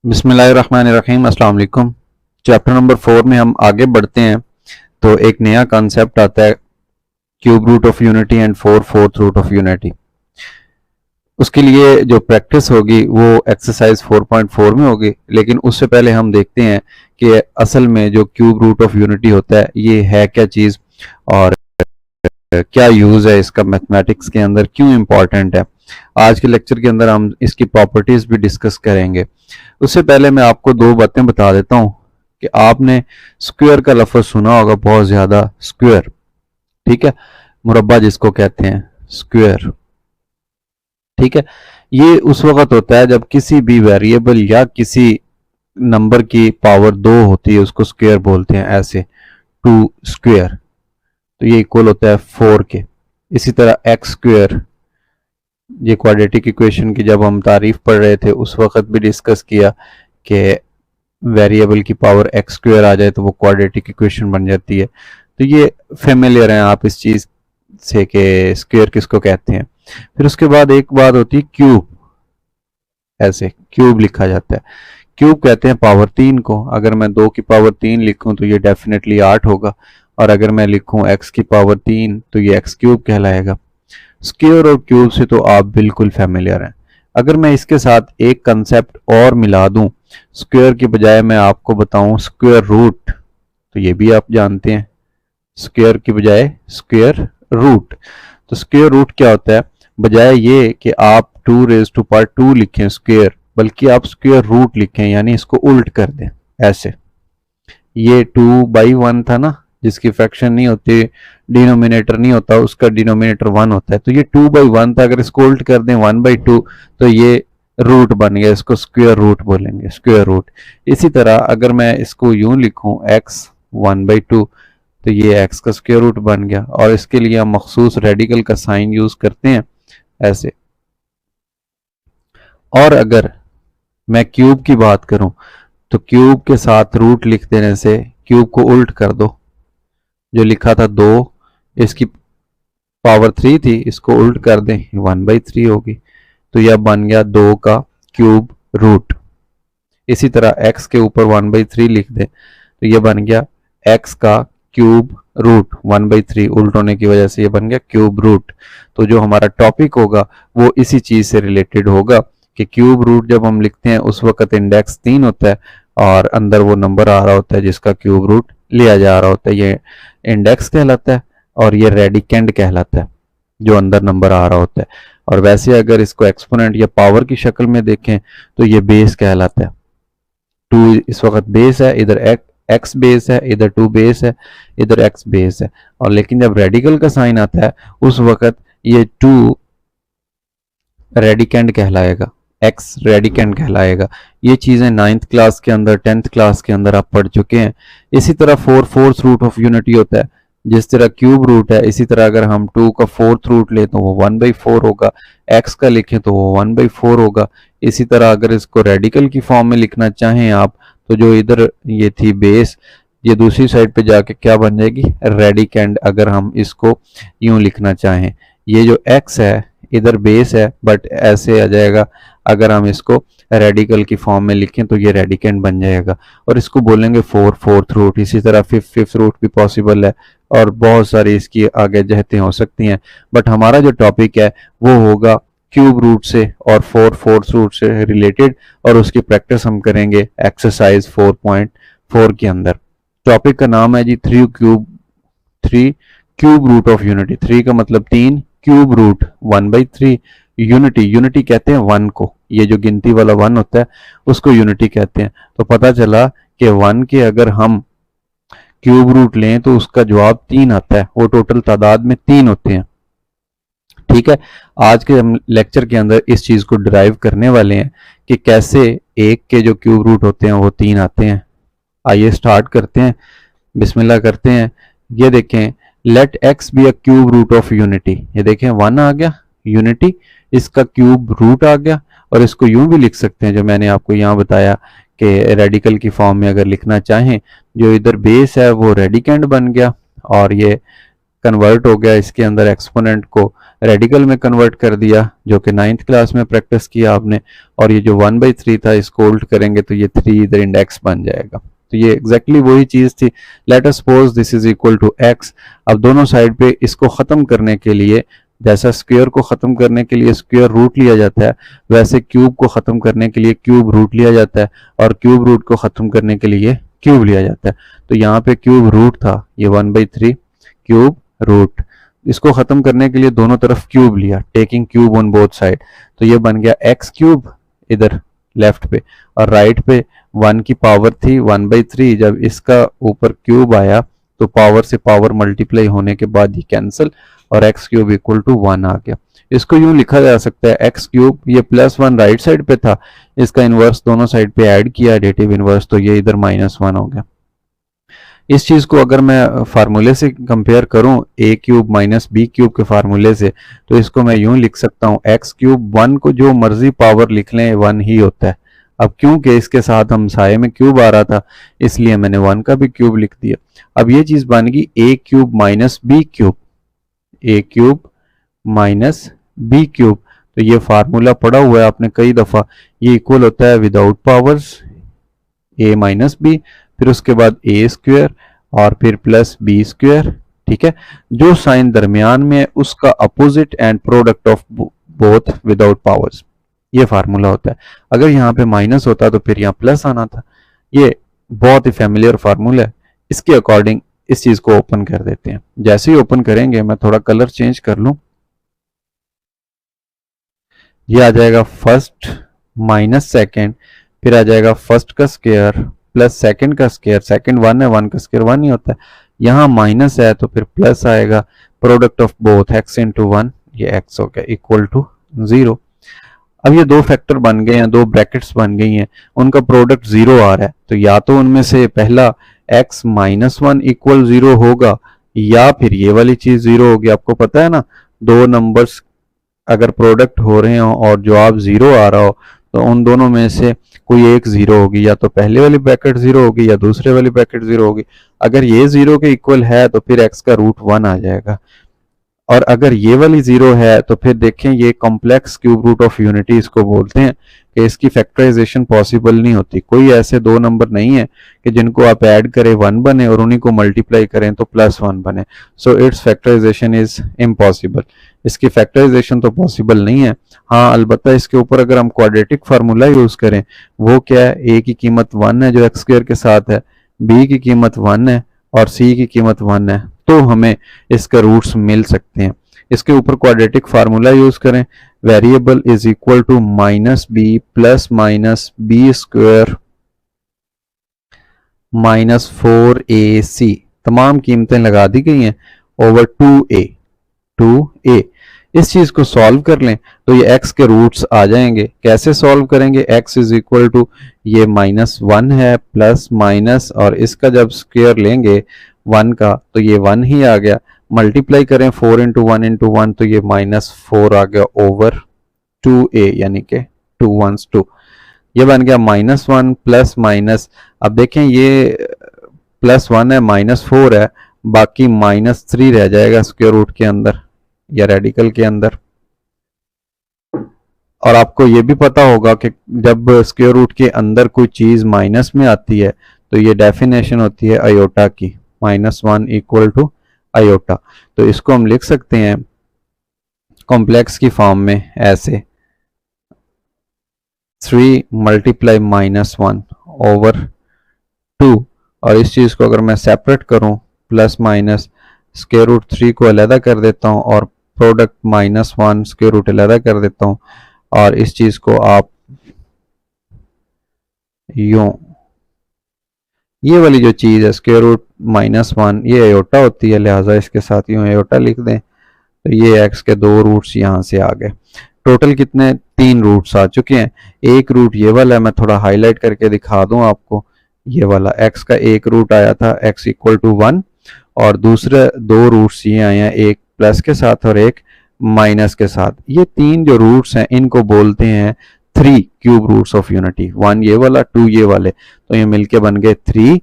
बिस्मिल्लाहिर्रहमानिर्रहीम अस्सलाम वालेकुम। चैप्टर नंबर 4 में हम आगे बढ़ते हैं तो एक नया कॉन्सेप्ट आता है cube root of unity and fourth root of unity. उसके लिए जो प्रैक्टिस होगी वो एक्सरसाइज 4.4 में होगी, लेकिन उससे पहले हम देखते हैं कि असल में जो क्यूब रूट ऑफ यूनिटी होता है ये है क्या चीज़ और क्या यूज़ है इसका मैथमेटिक्स के अंदर, क्यों इम्पॉर्टेंट है। आज के लेक्चर के अंदर हम इसकी प्रॉपर्टीज भी डिस्कस करेंगे। उससे पहले मैं आपको दो बातें बता देता हूं कि आपने स्क्वायर का लफ्ज सुना होगा बहुत ज्यादा, स्क्वायर, ठीक है, मुरब्बा जिसको कहते हैं, स्क्वायर, ठीक है। ये उस वक्त होता है जब किसी भी वेरिएबल या किसी नंबर की पावर 2 होती है, उसको स्क्वायर बोलते हैं। ऐसे 2 स्क्वायर तो ये इक्वल होता है 4 के। इसी तरह एक्स स्क्वायर, ये क्वाड्रेटिक इक्वेशन की जब हम तारीफ पढ़ रहे थे उस वक्त भी डिस्कस किया कि वेरिएबल की पावर एक्स स्क्वायर आ जाए तो वो क्वाड्रेटिक इक्वेशन बन जाती है। तो ये फेमिलियर हैं आप इस चीज से कि स्क्वायर किसको कहते हैं। फिर उसके बाद एक बात होती है क्यूब, ऐसे क्यूब लिखा जाता है। क्यूब कहते हैं पावर 3 को। अगर मैं 2 की पावर 3 लिखूं तो ये डेफिनेटली 8 होगा, और अगर मैं लिखूं x की पावर 3 तो ये एक्स क्यूब कहलाएगा। स्क्वायर और क्यूब से तो आप बिल्कुल फेमिलियर हैं। अगर मैं इसके साथ एक कंसेप्ट और मिला दूं, स्क्वायर की बजाय मैं आपको बताऊं स्क्वायर रूट, तो ये भी आप जानते हैं, स्क्वायर की बजाय स्क्वायर रूट। तो स्क्वायर रूट क्या होता है, बजाय ये कि आप 2 लिखें स्क्वायर, बल्कि आप स्क्वायर रूट लिखें, यानी इसको उल्ट कर दें। ऐसे ये 2/1 था ना, जिसकी फ्रैक्शन नहीं होती, डिनोमिनेटर नहीं होता, उसका डिनोमिनेटर 1 होता है, तो ये 2/1 था। अगर इसको उल्ट कर दें 1/2 तो ये रूट बन गया, इसको स्क्वायर रूट बोलेंगे, स्क्वायर रूट। इसी तरह अगर मैं इसको यूं लिखूं x 1/2 तो ये x का स्क्वायर रूट बन गया, और इसके लिए हम मखसूस रेडिकल का साइन यूज करते हैं ऐसे। और अगर मैं क्यूब की बात करूं तो क्यूब के साथ रूट लिख देने से क्यूब को उल्ट कर दो, जो लिखा था 2, इसकी पावर 3 थी, इसको उल्ट कर दें 1/3 होगी, तो यह बन गया 2 का क्यूब रूट। इसी तरह x के ऊपर 1/3 लिख दें तो यह बन गया x का क्यूब रूट, 1/3 उल्ट होने की वजह से यह बन गया क्यूब रूट। तो जो हमारा टॉपिक होगा वो इसी चीज से रिलेटेड होगा कि क्यूब रूट जब हम लिखते हैं उस वक्त इंडेक्स 3 होता है और अंदर वो नंबर आ रहा होता है जिसका क्यूब रूट लिया जा रहा होता है, ये इंडेक्स कहलाता है, और ये रेडिकेंड कहलाता है जो अंदर नंबर आ रहा होता है। और वैसे अगर इसको एक्सपोनेंट या पावर की शक्ल में देखें तो ये बेस कहलाता है। 2 इस वक्त बेस है, इधर एक्स बेस है, इधर 2 बेस है, इधर एक्स बेस है। और लेकिन जब रेडिकल का साइन आता है उस वक्त ये 2 रेडिकेंड कहलाएगा, एक्स रेडिकेंड कहलाएगा। ये चीजें 9th क्लास के अंदर, 10th क्लास के अंदर आप पढ़ चुके हैं। इसी तरह फोर्थ रूट ऑफ यूनिटी होता है, जिस तरह क्यूब रूट है इसी तरह अगर हम 2 का 4th रूट लें तो वो 1/4 होगा, एक्स का लिखें तो वो 1/4 होगा। इसी तरह अगर इसको रेडिकल की फॉर्म में लिखना चाहें आप तो जो इधर ये थी बेस, ये दूसरी साइड पे जाके क्या बन जाएगी, रेडिकेंड। अगर हम इसको यूं लिखना चाहें, ये जो एक्स है इधर बेस है बट ऐसे आ जाएगा, अगर हम इसको रेडिकल की फॉर्म में लिखें तो ये रेडिकेंड बन जाएगा, और इसको बोलेंगे फोर्थ रूट। इसी तरह फिफ्थ रूट भी पॉसिबल है, और बहुत सारी इसकी आगे जहतें हो सकती हैं, बट हमारा जो टॉपिक है वो होगा क्यूब रूट से और फोर्थ रूट से रिलेटेड, और उसकी प्रैक्टिस हम करेंगे एक्सरसाइज 4.4 के अंदर। टॉपिक का नाम है जी 3 क्यूब रूट ऑफ यूनिटी। 3 का मतलब 3, क्यूब रूट 1/3, यूनिटी कहते हैं 1 को, ये जो गिनती वाला 1 होता है उसको यूनिटी कहते हैं। तो पता चला कि 1 के अगर हम क्यूब रूट लें तो उसका जवाब 3 आता है, वो टोटल तादाद में 3 होते हैं, ठीक है। आज के हम लेक्चर के अंदर इस चीज को डिराइव करने वाले हैं कि कैसे 1 के जो क्यूब रूट होते हैं वो 3 आते हैं। आइए स्टार्ट करते हैं, बिस्मिल्लाह करते हैं। ये देखें, let X be a cube root of unity. ये देखें 1 आ गया यूनिटी, इसका क्यूब रूट आ गया, और इसको यूं भी लिख सकते हैं जो मैंने आपको यहाँ बताया कि रेडिकल की फॉर्म में अगर लिखना चाहें, जो इधर बेस है वो रेडिकेंड बन गया, और ये कन्वर्ट हो गया, इसके अंदर एक्सपोनेंट को रेडिकल में कन्वर्ट कर दिया, जो कि 9th क्लास में प्रैक्टिस किया आपने। और ये जो 1/3 था इसको उल्ट करेंगे तो ये 3 इधर इंडेक्स बन जाएगा। तो ये एग्जैक्टली वही चीज थी। Let us suppose this is equal to x। अब दोनों साइड पे इसको खत्म करने के लिए, जैसा स्क्वायर को खत्म करने के लिए स्क्वायर रूट लिया जाता है, वैसे क्यूब को खत्म करने के लिए क्यूब रूट लिया जाता है, और क्यूब रूट को खत्म करने के लिए क्यूब लिया जाता है। तो यहाँ पे क्यूब रूट था, ये 1/3 क्यूब रूट। इसको खत्म करने के लिए दोनों तरफ क्यूब लिया, taking cube on both side, तो ये बन गया x क्यूब इधर लेफ्ट पे, और राइट पे 1 की पावर थी 1/3। जब इसका ऊपर क्यूब आया तो पावर से पावर मल्टीप्लाई होने के बाद ये कैंसिल, और x क्यूब इक्वल टू 1 आ गया। इसको यूं लिखा जा सकता है x क्यूब, ये +1 राइट साइड पे था, इसका इनवर्स दोनों साइड पे ऐड किया, एडिटिव इनवर्स, तो ये इधर -1 हो गया। इस चीज को अगर मैं फार्मूले से कंपेयर करूं a cube minus b cube के फार्मूले से, तो इसको मैं यूं लिख सकता हूं x क्यूब, 1 को जो मर्जी पावर लिख लें 1 ही होता है। अब क्योंकि इसके साथ हम साये में क्यूब आ रहा था, इसलिए मैंने 1 का भी क्यूब लिख दिया। अब ये चीज बन गई a cube minus b cube, a cube minus b cube. तो ये फार्मूला पढ़ा हुआ है आपने कई दफा, ये इक्वल होता है without powers a minus b, फिर उसके बाद a स्क्वायर और फिर प्लस b स्क्वायर। ठीक है, जो साइन दरमियान में है उसका opposite and product of both without powers, ये फार्मूला होता है। अगर यहाँ पे माइनस होता तो फिर यहाँ प्लस आना था। ये बहुत ही फैमिलियर फार्मूला है। इसके अकॉर्डिंग इस चीज को ओपन कर देते हैं। जैसे ही ओपन करेंगे, मैं थोड़ा कलर चेंज कर लूं, ये आ जाएगा फर्स्ट माइनस सेकेंड, फिर आ जाएगा फर्स्ट का स्क्वायर प्लस सेकंड का स्क्वायर। सेकंड 1 है, 1 का स्क्वायर 1 ही होता है। यहाँ माइनस है तो फिर प्लस आएगा, product of both x into 1, ये x हो गया इक्वल टू 0। अब ये दो फैक्टर बन गए हैं, दो ब्रैकेट्स बन गई हैं, उनका प्रोडक्ट 0 आ रहा है, तो या तो उनमें से पहला x माइनस 1 इक्वल 0 होगा, या फिर ये वाली चीज 0 होगी। आपको पता है ना, दो नंबर्स अगर प्रोडक्ट हो रहे हो और जवाब 0 आ रहा हो, तो उन दोनों में से कोई एक 0 होगी, या तो पहले वाली ब्रैकेट 0 होगी या दूसरे वाली ब्रैकेट 0 होगी। अगर ये 0 के इक्वल है तो फिर x का रूट 1 आ जाएगा, और अगर ये वाली 0 है तो फिर देखें ये complex cube root of unity इसको बोलते हैं, कि इसकी फैक्टराइजेशन पॉसिबल नहीं होती। कोई ऐसे दो नंबर नहीं है कि जिनको आप ऐड करें 1 बने और उन्हीं को मल्टीप्लाई करें तो +1 बने। So it's factorisation is impossible. इसकी फैक्टराइजेशन तो पॉसिबल नहीं है। हाँ, अलबत्ता इसके ऊपर अगर हम क्वाड्रेटिक फार्मूला यूज करें, वो क्या है, a की कीमत 1 है जो x स्क्वायर के साथ है, b की कीमत 1 है और c की कीमत 1 है, तो हमें इसका रूट्स मिल सकते हैं। इसके ऊपर क्वाड्रेटिक फार्मूला यूज करें, variable is equal to -b plus minus b square minus 4ac, तमाम कीमतें लगा दी गई हैं, ओवर 2a। इस चीज को सॉल्व कर लें तो ये x के रूट्स आ जाएंगे। कैसे सॉल्व करेंगे, x इज इक्वल टू ये -1 है प्लस माइनस, और इसका जब स्क्वायर लेंगे 1 का तो ये 1 ही आ गया, मल्टीप्लाई करें 4 इंटू 1 इंटू 1 तो ये -4 आ गया ओवर 2a, यानी कि 2 1s 2। ये बन गया -1 प्लस माइनस। अब देखें ये +1 है, -4 है, बाकी -3 रह जाएगा स्क्वायर रूट के अंदर या रेडिकल के अंदर। और आपको ये भी पता होगा कि जब स्क्वायर रूट के अंदर कोई चीज माइनस में आती है तो ये डेफिनेशन होती है आयोटा की, -1 इक्वल टू आयोटा। तो इसको हम लिख सकते हैं कॉम्प्लेक्स की फॉर्म में ऐसे, 3 मल्टीप्लाई -1 ओवर 2, और इस चीज को अगर मैं सेपरेट करूं प्लस माइनस, स्क्वायर रूट 3 को अलहदा कर देता हूं और प्रोडक्ट -1 स्क्वायर रूट अलहदा कर देता हूं, और इस चीज को आप यूं, ये वाली जो चीज है स्क्वायर रूट -1 ये आयोटा होती है, लिहाजा इसके साथ यूं आयोटा लिख दें, तो ये x के 2 रूट्स यहां से आ गए। टोटल कितने, 3 रूट्स आ चुके हैं। एक रूट ये वाला है, मैं थोड़ा हाईलाइट करके दिखा दूं आपको, ये वाला x का एक रूट आया था x इक्वल टू 1, और दूसरे 2 रूट्स ये आए हैं, एक प्लस के साथ और एक माइनस के साथ। ये 3 जो रूट्स हैं इनको बोलते हैं 3 क्यूब रूट्स ऑफ यूनिटी, 1 ये वाला 2 ये वाले, तो ये मिलके बन गए 3,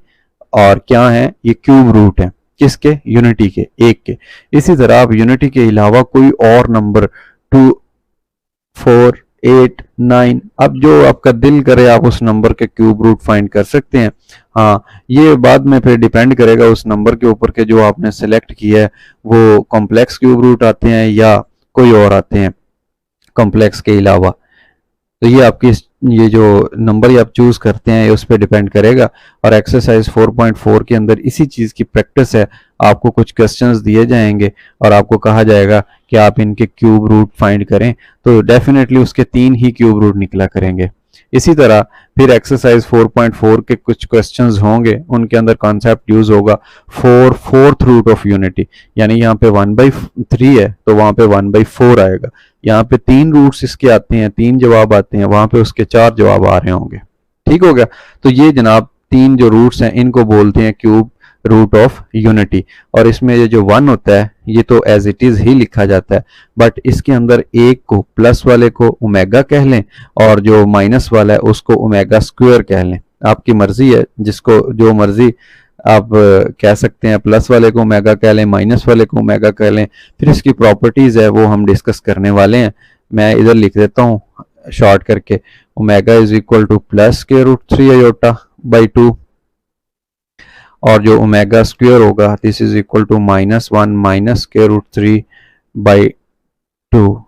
और क्या है, ये क्यूब रूट है। किसके? यूनिटी के, एक के। इसी तरह आप यूनिटी के अलावा कोई और नंबर 2, 4, 8, 9, अब जो आपका दिल करे आप उस नंबर के क्यूब रूट फाइंड कर सकते हैं। हाँ, ये बाद में फिर डिपेंड करेगा उस नंबर के ऊपर के जो आपने सेलेक्ट किया है वो कॉम्प्लेक्स क्यूब रूट आते हैं या कोई और आते हैं कॉम्प्लेक्स के अलावा। तो ये आपकी ये जो नंबर आप चूज करते हैं उस पर डिपेंड करेगा। और एक्सरसाइज 4.4 के अंदर इसी चीज की प्रैक्टिस है। आपको कुछ क्वेश्चंस दिए जाएंगे और आपको कहा जाएगा कि आप इनके क्यूब रूट फाइंड करें, तो डेफिनेटली उसके 3 ही क्यूब रूट निकला करेंगे। इसी तरह फिर एक्सरसाइज 4.4 के कुछ क्वेश्चंस होंगे, उनके अंदर कॉन्सेप्ट यूज होगा फोर्थ रूट ऑफ यूनिटी, यानी यहाँ पे 1/3 है तो वहां पे 1/4 आएगा। यहाँ पे 3 रूट्स इसके आते हैं, 3 जवाब आते हैं, वहां पे उसके 4 जवाब आ रहे होंगे। ठीक हो गया? तो ये जनाब 3 जो रूट्स हैं इनको बोलते हैं क्यूब रूट ऑफ यूनिटी। और इसमें ये जो 1 होता है ये तो एज इट इज ही लिखा जाता है, बट इसके अंदर एक को प्लस वाले को ओमेगा कह लें और जो माइनस वाला है उसको ओमेगा स्क्वायर कह लें। आपकी मर्जी है, जिसको जो मर्जी आप कह सकते हैं। प्लस वाले को ओमेगा कह लें, माइनस वाले को ओमेगा कह लें। फिर इसकी प्रॉपर्टीज है वो हम डिस्कस करने वाले हैं। मैं इधर लिख देता हूँ शॉर्ट करके, omega is equal to plus square root 3 iota by 2, और जो ओमेगा स्क्वायर होगा this is equal to -1 minus square root 3 by 2।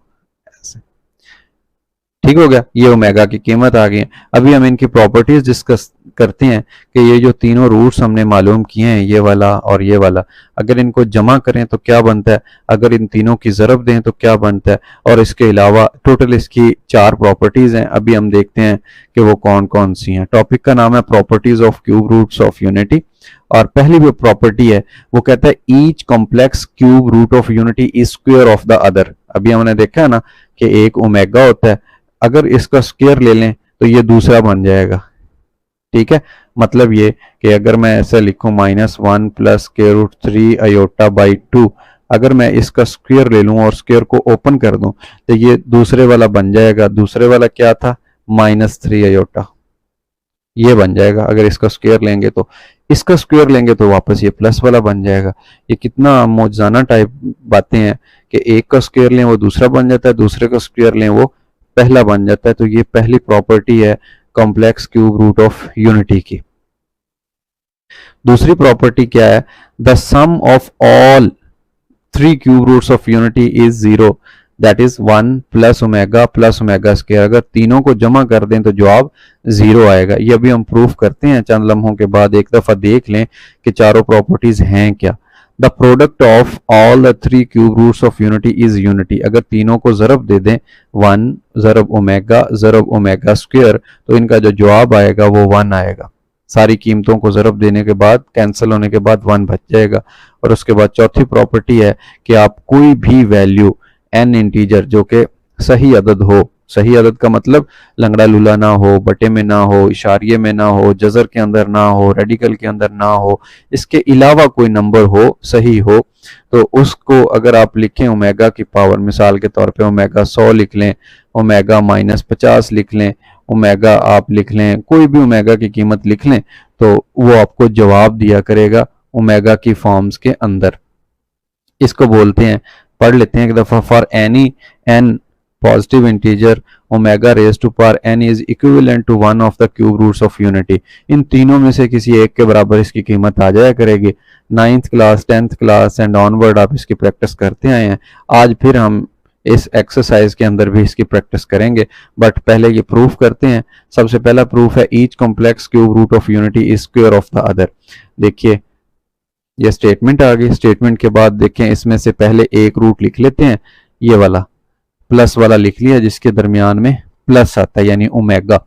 ठीक हो गया? ये ओमेगा की कीमत आ गई है। अभी हम इनकी प्रॉपर्टीज डिस्कस करते हैं कि ये जो तीनों रूट्स हमने मालूम किए हैं, ये वाला और ये वाला, अगर इनको जमा करें तो क्या बनता है, अगर इन तीनों की ज़रब दें तो क्या बनता है, और इसके अलावा टोटल इसकी 4 प्रॉपर्टीज हैं। अभी हम देखते हैं कि वो कौन कौन सी हैं। टॉपिक का नाम है properties of cube roots of unity, और पहली जो प्रॉपर्टी है वो कहता है each complex cube root of unity is square of the other. अभी हमने देखा है ना कि एक ओमेगा होता है, अगर इसका स्क्वायर ले लें तो ये दूसरा बन जाएगा। ठीक है? मतलब ये कि अगर मैं ऐसा लिखूं -1 plus square root 3 iota by 2, अगर मैं इसका स्क्वायर ले लूं और स्क्वायर को ओपन कर दूं तो ये दूसरे वाला बन जाएगा। दूसरे वाला क्या था? -3 आयोटा, ये बन जाएगा। अगर इसका स्क्वायर लेंगे तो, इसका स्क्वायर लेंगे तो वापस ये प्लस वाला बन जाएगा। ये कितना मौजजाना टाइप बातें हैं कि एक का स्क्वायर लें वो दूसरा बन जाता है, दूसरे का स्क्वायर लें वो पहला बन जाता है। तो ये पहली प्रॉपर्टी है complex cube root of unity की। दूसरी प्रॉपर्टी क्या है? The sum of all 3 cube roots of unity is 0, that is 1 plus omega square. अगर तीनों को जमा कर दें तो जवाब 0 आएगा। ये अभी हम प्रूफ करते हैं चंद लम्हों के बाद। एक दफा देख लें कि चारों प्रॉपर्टीज हैं क्या। The product of all the 3 cube roots of unity is unity. अगर तीनों को ज़रब दे दें, 1 ज़रब ओमेगा स्क्वायर, तो इनका जो जवाब आएगा वो 1 आएगा। सारी कीमतों को ज़रब देने के बाद, कैंसिल होने के बाद 1 बच जाएगा। और उसके बाद चौथी प्रॉपर्टी है कि आप कोई भी वैल्यू n इंटीजर जो कि सही अदद हो, सही अदद का मतलब लंगड़ा लूला ना हो, बटे में ना हो, इशारिये में ना हो, जजर के अंदर ना हो, रेडिकल के अंदर ना हो, इसके अलावा कोई नंबर हो, सही हो, तो उसको अगर आप लिखें ओमेगा की पावर, मिसाल के तौर पे ओमेगा 100 लिख लें, ओमेगा -50 लिख लें, ओमेगा आप लिख लें, कोई भी ओमेगा की कीमत लिख लें, तो वो आपको जवाब दिया करेगा ओमेगा की फॉर्म्स के अंदर। इसको बोलते हैं, पढ़ लेते हैं एक दफा, for any n positive integer omega raise to power n is equivalent to 1 of the cube roots of unity. इन तीनों में से किसी एक के बराबर इसकी कीमत आ जाया करेगी। 9th class 10th class and onward आप इसकी प्रैक्टिस करते आए हैं। आज फिर हम इस एक्सरसाइज के अंदर भी इसकी प्रैक्टिस करेंगे, बट पहले ये प्रूफ करते हैं। सबसे पहला प्रूफ है each complex cube root of unity is square of the other. देखिए ये स्टेटमेंट आ गई। स्टेटमेंट के बाद देखें, इसमें से पहले एक रूट लिख लेते हैं, ये वाला प्लस वाला लिख लिया जिसके दरमियान में प्लस आता है यानी ओमेगा,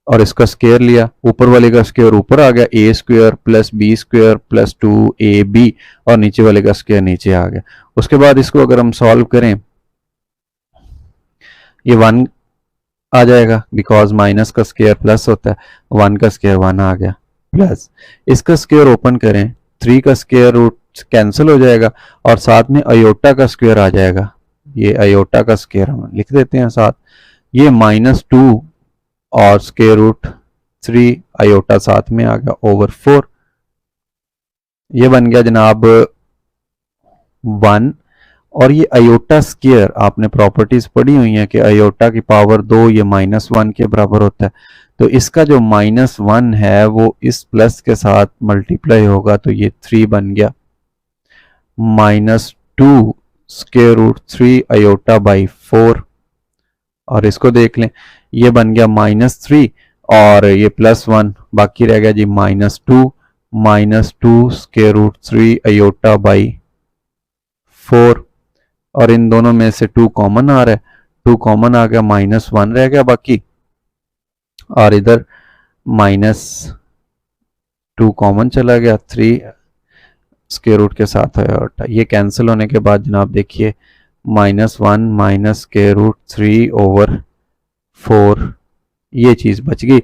और इसका स्क्वायर लिया, ऊपर वाले का स्क्वायर ऊपर आ गया, A square plus B square plus 2ab, और नीचे वाले का स्क्वायर नीचे आ गया। उसके बाद इसको अगर हम सॉल्व करें, ये 1 आ जाएगा बिकॉज माइनस का स्क्वायर प्लस होता है, 1 का स्क्वायर 1 आ गया, प्लस इसका स्क्वायर ओपन करें, 3 का स्क्वायर रूट कैंसिल हो जाएगा और साथ में अयोटा का स्क्वायर आ जाएगा। ये अयोटा का स्क्वायर हम लिख देते हैं साथ, ये -2 और स्क्वायर रूट 3 अयोटा साथ में आ गया ओवर 4। ये बन गया जनाब 1। और ये अयोटा स्क्वायर, आपने प्रॉपर्टीज पढ़ी हुई हैं कि अयोटा की पावर 2 ये -1 के बराबर होता है। तो इसका जो -1 है वो इस प्लस के साथ मल्टीप्लाई होगा, तो ये 3 बन गया। -2 स्क्वायर रूट 3 अयोटा बाई 4। और इसको देख लें, ये बन गया -3 और ये +1, बाकी रह गया जी -2 स्क्वायर रूट 3 अयोटा बाई 4। और इन दोनों में से 2 कॉमन आ रहा है, 2 कॉमन आ गया, -1 रह गया बाकी, और इधर -2 कॉमन चला गया, 3 स्क्वायर रूट के साथ अयोटा। ये कैंसिल होने के बाद जनाब देखिए -1 माइनस स्क्वायर रूट 3 ओवर 4, ये चीज़ बच गई।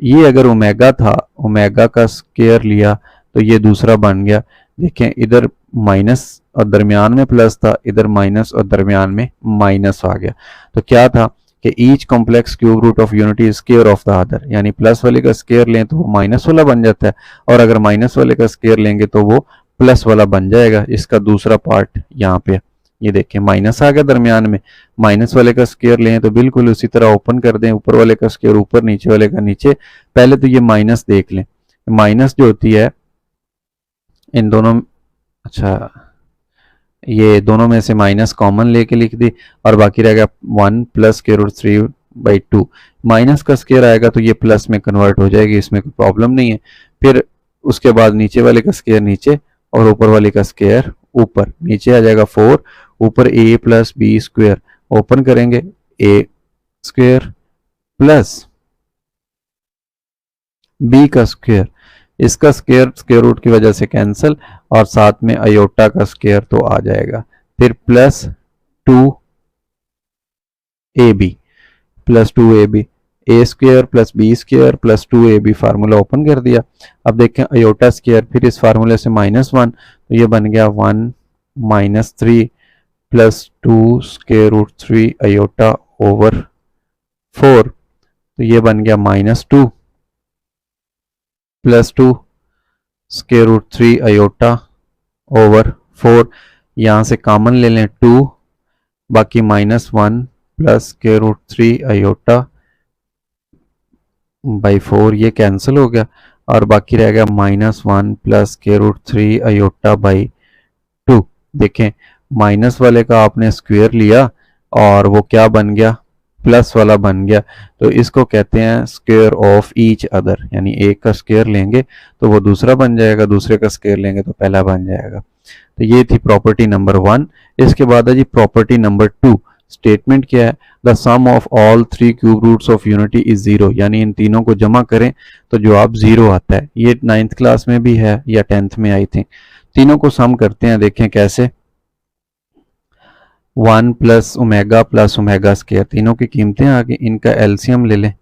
ये अगर ओमेगा था, ओमेगा का स्क्वायर लिया तो ये दूसरा बन गया। देखें इधर माइनस और दरमियान में प्लस था, इधर माइनस और दरमियान में माइनस आ गया। तो क्या था कि each complex cube root of unity square of the other, यानी प्लस वाले का स्क्वायर लें तो वो माइनस वाला बन जाता है, और अगर माइनस वाले का स्क्वायर लेंगे तो वो प्लस वाला बन जाएगा। इसका दूसरा पार्ट यहाँ पे ये देखें, माइनस आ गया दरमियान में, माइनस वाले का स्क्वायर लें तो बिल्कुल उसी तरह ओपन कर दें, ऊपर वाले का स्क्वायर ऊपर, नीचे वाले का नीचे। पहले तो ये माइनस देख लें, माइनस जो होती है इन दोनों, अच्छा ये दोनों में से माइनस कॉमन लेके लिख दी, और बाकी रह गया 1 प्लस स्क्वायर रूट 3/2। माइनस का स्क्वायर आएगा तो ये प्लस में कन्वर्ट हो जाएगी, इसमें कोई प्रॉब्लम नहीं है। फिर उसके बाद नीचे वाले का स्क्वायर नीचे और ऊपर वाले का स्क्वायर ऊपर, नीचे आ जाएगा 4, ऊपर a plus B square, open करेंगे a स्क्वायर प्लस b का स्क्वायर, इसका स्क्वायर रूट की वजह से कैंसिल, और साथ में अयोटा का स्क्वायर तो आ जाएगा। फिर plus 2ab plus 2ab, A square plus B square plus 2ab, formula open कर दिया। अब देखें अयोटा स्क्वायर, फिर इस फार्मूले से -1, तो ये बन गया 1 -3 plus 2 square root 3 iota over 4, तो ये बन गया -2 plus 2 square root 3 iota over 4। यहाँ से कॉमन ले लें 2, बाकी -1 plus square root 3 iota by 4, ये कैंसिल हो गया, और बाकी रह गया -1 plus square root 3 iota by 2। देखें माइनस वाले का आपने स्क्वायर लिया और वो क्या बन गया, प्लस वाला बन गया, तो इसको कहते हैं स्क्वायर ऑफ ईच अदर, यानी एक का स्क्वायर लेंगे तो वो दूसरा बन जाएगा, दूसरे का स्क्वायर लेंगे तो पहला बन जाएगा। तो ये थी प्रॉपर्टी नंबर 1। इसके बाद है जी प्रॉपर्टी नंबर 2। स्टेटमेंट क्या है, the sum of all 3 cube roots of unity is 0, यानी इन तीनों को जमा करें तो जवाब 0 आता है। ये 9th क्लास में भी है या 10th में आई थिंक। तीनों को सम करते हैं, देखें कैसे। 1 प्लस ओमेगा स्क्वायर, तीनों की कीमतें आ गई, इनका एलसीएम ले लें।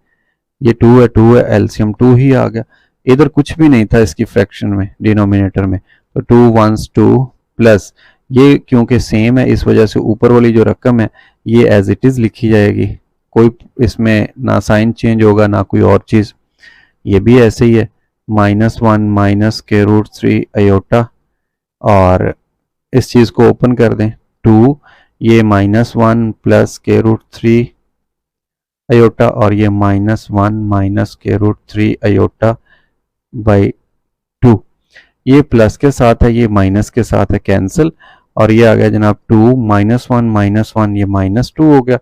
ये 2 है, 2 है, एलसीएम 2 ही आ गया। इधर कुछ भी नहीं था इसकी फ्रैक्शन में, डिनोमिनेटर में, तो 2 1 2 प्लस ये क्योंकि सेम है इस वजह से ऊपर वाली जो रकम है ये एज इट इज लिखी जाएगी, कोई इसमें ना साइन चेंज होगा ना कोई और चीज। ये भी ऐसे ही है, -1 माइनस स्क्वायर रूट 3 अयोटा, और इस चीज को ओपन कर दें 2, ये -1 प्लस स्क्वायर रूट 3 अयोटा, और ये -1 minus square root 3 iota by 2। ये प्लस के साथ है, ये माइनस के साथ है, कैंसिल, और ये आ गया जनाब 2 -1 ये -2 हो गया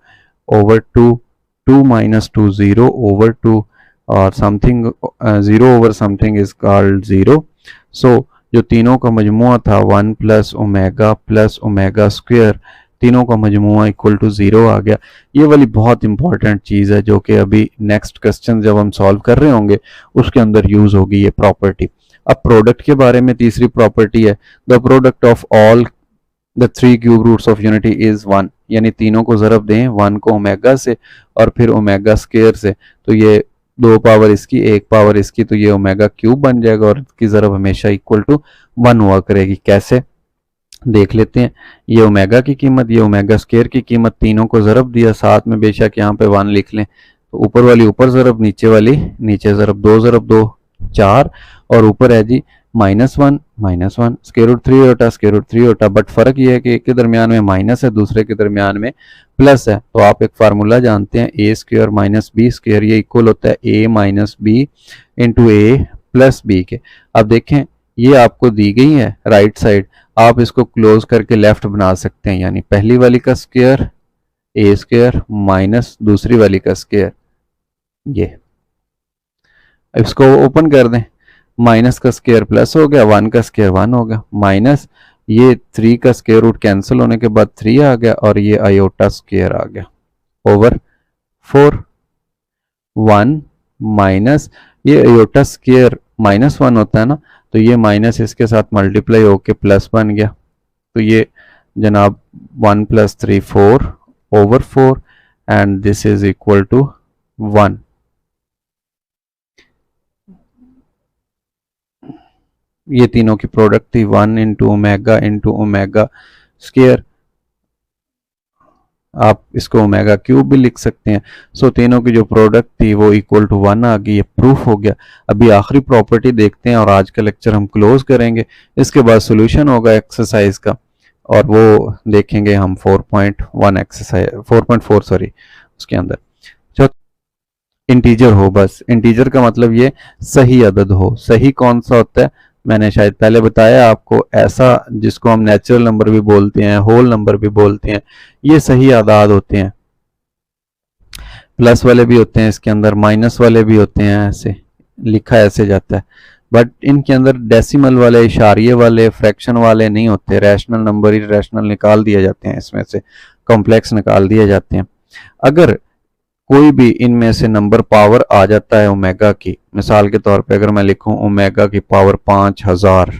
ओवर 2, 2 - 2 0 ओवर 2, और something 0 over something is called 0। सो जो तीनों का मजमुआ था 1 प्लस ओमेगा स्क्वायर, तीनों का मजमुआ इक्वल टू 0 आ गया। ये वाली बहुत इंपॉर्टेंट चीज़ है जो कि अभी नेक्स्ट क्वेश्चन जब हम सॉल्व कर रहे होंगे उसके अंदर यूज होगी ये प्रॉपर्टी। अब प्रोडक्ट के बारे में तीसरी प्रॉपर्टी है, the product of all the 3 cube roots of unity is 1, यानी तीनों को ज़रब दें 1 को ओमेगा से और फिर ओमेगा स्क्वायर से, तो ये 2 पावर इसकी 1 पावर इसकी, तो ये ओमेगा क्यूब बन जाएगा और इसकी ज़रब हमेशा इक्वल टू 1 हुआ करेगी। कैसे देख लेते हैं। ये ओमेगा की कीमत, ये ओमेगा स्क्वायर की कीमत, तीनों को ज़रब दिया, साथ में बेशक यहाँ पे 1 लिख लें, तो ऊपर वाली ऊपर ज़रब, नीचे वाली नीचे ज़रब, 2 ज़रब 2 4, और ऊपर है जी -1 -1, स्क्वायर रूट 3 होता, स्क्वायर रूट 3 होता, बट फ़र्क ये है कि एक के दरमियान में माइनस है, दूसरे के दरमियान में प्लस है। तो आप एक फार्मूला जानते हैं, ए स्क्वायर माइनस बी स्क्वायर, ये इक्वल होता है ए माइनस बी इंटू ए प्लस बी के। अब देखें ये आपको दी गई है राइट साइड, आप इसको क्लोज करके लेफ्ट बना सकते हैं, यानी पहली वाली का स्क्वायर ए स्क्वायर माइनस दूसरी वाली का स्क्वायर, ये इसको ओपन कर दें, माइनस का स्क्वायर प्लस हो गया, 1 का स्क्वायर 1 हो गया, माइनस ये 3 का स्क्वायर रूट कैंसिल होने के बाद 3 आ गया, और ये आयोटा स्क्वायर आ गया ओवर 4, 1 माइनस ये आयोटा स्क्वायर -1 होता है ना, तो ये माइनस इसके साथ मल्टीप्लाई होके प्लस बन गया, तो ये जनाब 1 + 3 4 over 4 and this is equal to 1। ये तीनों की प्रोडक्ट थी 1 इंटू ओमेगा स्क्वायर, आप इसको ओमेगा क्यूब भी लिख सकते हैं। सो तीनों की जो प्रोडक्ट थी वो इक्वल टू 1 आ गई, ये प्रूफ हो गया। अभी आखिरी प्रॉपर्टी देखते हैं और आज का लेक्चर हम क्लोज करेंगे, इसके बाद सोल्यूशन होगा एक्सरसाइज का, और वो देखेंगे हम 4.1 एक्सरसाइज 4.4 सॉरी उसके अंदर। जो इंटीजर हो, बस इंटीजर का मतलब ये सही अदद हो। सही कौन सा होता है, मैंने शायद पहले बताया आपको, ऐसा जिसको हम नेचुरल नंबर भी बोलते हैं, होल नंबर भी बोलते हैं, ये सही आदाद होते हैं। प्लस वाले भी होते हैं इसके अंदर, माइनस वाले भी होते हैं, ऐसे लिखा ऐसे जाता है, बट इनके अंदर डेसिमल वाले, इशारिये वाले, फ्रैक्शन वाले नहीं होते। रैशनल नंबर ही रैशनल निकाल दिए जाते हैं, इसमें से कॉम्प्लेक्स निकाल दिए जाते हैं। अगर कोई भी इनमें से नंबर पावर आ जाता है ओमेगा की, मिसाल के तौर पे अगर मैं लिखूं ओमेगा की पावर 5000,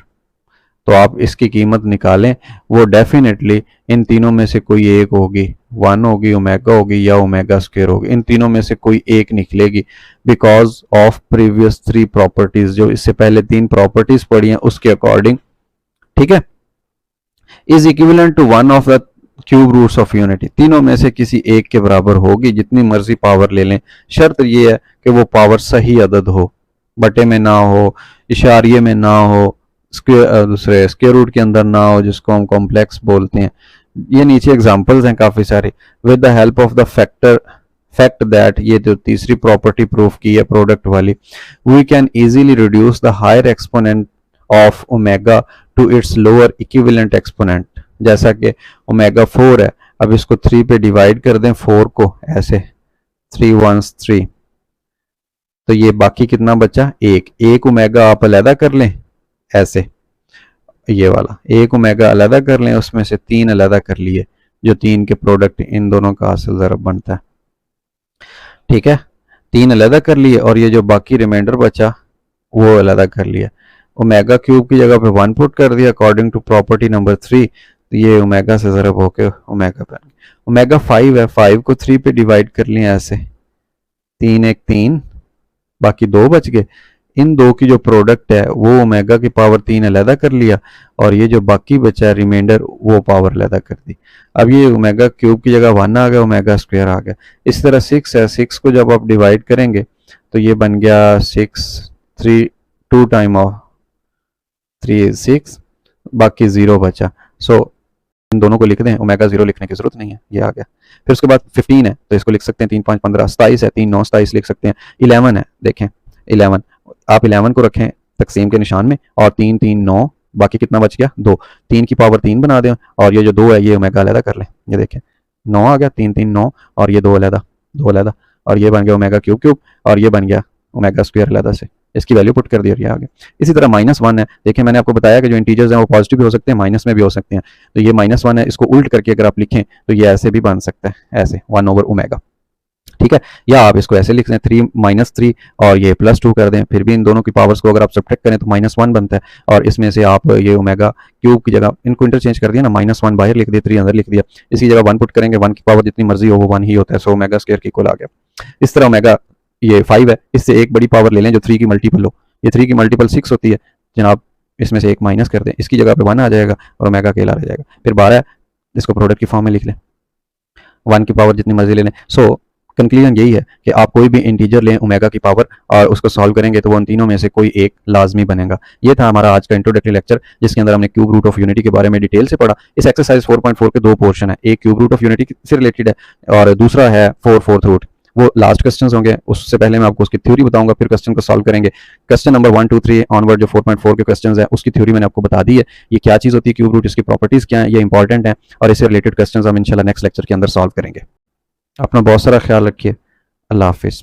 तो आप इसकी कीमत निकालें, वो डेफिनेटली इन तीनों में से कोई एक होगी, 1 होगी, ओमेगा होगी, या ओमेगा स्क्वायर होगी। इन तीनों में से कोई एक निकलेगी, बिकॉज ऑफ प्रीवियस 3 प्रॉपर्टीज, जो इससे पहले 3 प्रॉपर्टीज पढ़ी हैं उसके अकॉर्डिंग, ठीक है। Is equivalent to 1 of the cube roots of unity, तीनों में से किसी एक के बराबर होगी, जितनी मर्जी पावर ले लें। शर्त ये है कि वो पावर सही अदद हो, बटे में ना हो, इशारिये में ना हो, दूसरे स्क्वायर रूट के अंदर ना हो, जिसको हम कॉम्प्लेक्स बोलते हैं। ये नीचे एग्जांपल्स हैं काफी सारे। With the help of the fact that, ये जो तीसरी प्रॉपर्टी प्रूफ की है प्रोडक्ट वाली, we can easily reduce the higher exponent of omega to its lower equivalent exponent. जैसा कि ओमेगा 4 है, अब इसको 3 पे डिवाइड कर दें, 4 को ऐसे 3 1s 3, तो ये बाकी कितना बचा, एक ओमेगा आप अलहदा कर लें, ऐसे ये वाला एक ओमेगा अलहदा कर लें, उसमें से 3 अलहदा कर लिए, जो 3 के प्रोडक्ट इन दोनों का हासिल ज़रब बनता है, ठीक है। 3 अलहदा कर लिए, और ये जो बाकी रिमाइंडर बचा वो अलहदा कर लिया। ओमेगा क्यूब की जगह पे 1 पुट कर दिया अकॉर्डिंग टू प्रॉपर्टी नंबर 3, तो ये ओमेगा से ज़रब होके ओमेगा बन गया। ओमेगा 5 है, 5 को 3 पे डिवाइड कर लिया ऐसे, 3 1 3, बाकी 2 बच गए। इन दो की जो प्रोडक्ट है वो ओमेगा की पावर 3 अलहदा कर लिया, और ये जो बाकी बचा रिमाइंडर वो पावर अलहदा कर दी। अब ये ओमेगा क्यूब की जगह 1 आ गया, ओमेगा स्क्वायर आ गया। इस तरह 6 है, 6 को जब आप डिवाइड करेंगे तो ये बन गया 6 3 2 टाइम ऑफ 3 6, बाकी 0 बचा। सो इन दोनों को लिख दें, ओमेगा 0 लिखने की जरूरत नहीं है, ये आ गया। फिर उसके बाद 15 है, तो इसको लिख सकते हैं 3 5 15, 27 है, 3 9 27 लिख सकते हैं। 11 है, देखें 11, आप 11 को रखें तकसीम के निशान में, और 3 3 9, बाकी कितना बच गया 2, 3 की पावर 3 बना दें, और ये जो 2 है ये ओमेगा अलहदा कर लें, ये देखें 9 आ गया, 3 3 9, और ये 2 अलहदा, और ये बन गया ओमेगा क्यूब क्यूब, और ये बन गया ओमेगा स्क्वायर अलहदा से, इसकी वैल्यू पुट कर दी और ये आ गया। इसी तरह -1 है, देखिए मैंने आपको बताया कि जो इंटीजर्स हैं वो पॉजिटिव भी हो सकते हैं, माइनस में भी हो सकते हैं, तो ये -1 है, इसको उल्ट करके अगर आप लिखें तो ये ऐसे भी बन सकता है, ऐसे 1 ओवर ओमेगा, ठीक है। या आप इसको ऐसे लिख दें 3 -3 और ये +2 कर दें, फिर भी इन दोनों की पावर्स को अगर आप सब्ट्रैक्ट करें तो -1 बनता है, और इसमें से आप ये ओमेगा क्यूब की जगह इनको इंटरचेंज कर दिया ना, -1 बाहर लिख दिया, 3 अंदर लिख दिया, इसकी जगह 1 पुट करेंगे, 1 की पावर जितनी मर्जी हो वो 1 ही होता है, सो ओमेगा स्क्वायर की इक्वल आ गया। इस तरह ओमेगा ये 5 है, इससे एक बड़ी पावर ले लें जो 3 की मल्टीपल हो, ये 3 की मल्टीपल 6 होती है जनाब, इसमें से एक माइनस कर दें, इसकी जगह पे 1 आ जाएगा और ओमेगा अकेला रह जाएगा। फिर 12 है, इसको प्रोडक्ट की फॉर्म में लिख लें, 1 की पावर जितनी मर्जी ले लें। सो कंक्लूजन यही है कि आप कोई भी इंटीजर लें ओमेगा की पावर और उसको सॉल्व करेंगे तो वो उन तीनों में से कोई एक लाजमी बनेगा। ये था हमारा आज का इंट्रोडक्टरी लेक्चर, जिसके अंदर हमने क्यूब रूट ऑफ यूनिटी के बारे में डिटेल से पढ़ा। इस एक्सरसाइज 4.4 के दो पोर्शन है, एक क्यूब रूट ऑफ यूनिटी से रिलेटेड है और दूसरा है 4/4 रूट। वो लास्ट क्वेश्चंस होंगे, उससे पहले मैं आपको उसकी थ्योरी बताऊंगा, फिर क्वेश्चन को सॉल्व करेंगे। क्वेश्चन नंबर 1 2 3 ऑनवर्ड जो 4.4 के क्वेश्चंस है उसकी थ्योरी मैंने आपको बता दी है। ये क्या चीज़ होती है क्यूब रूट, इसकी प्रॉपर्टीज क्या है, ये इंपॉर्टेंट है और इससे रिलेटेड क्वेश्चंस हम इंशाल्लाह नेक्स्ट लेक्चर के अंदर सॉल्व करेंगे। अपना बहुत सारा ख्याल रखिए। अल्लाह हाफिज़।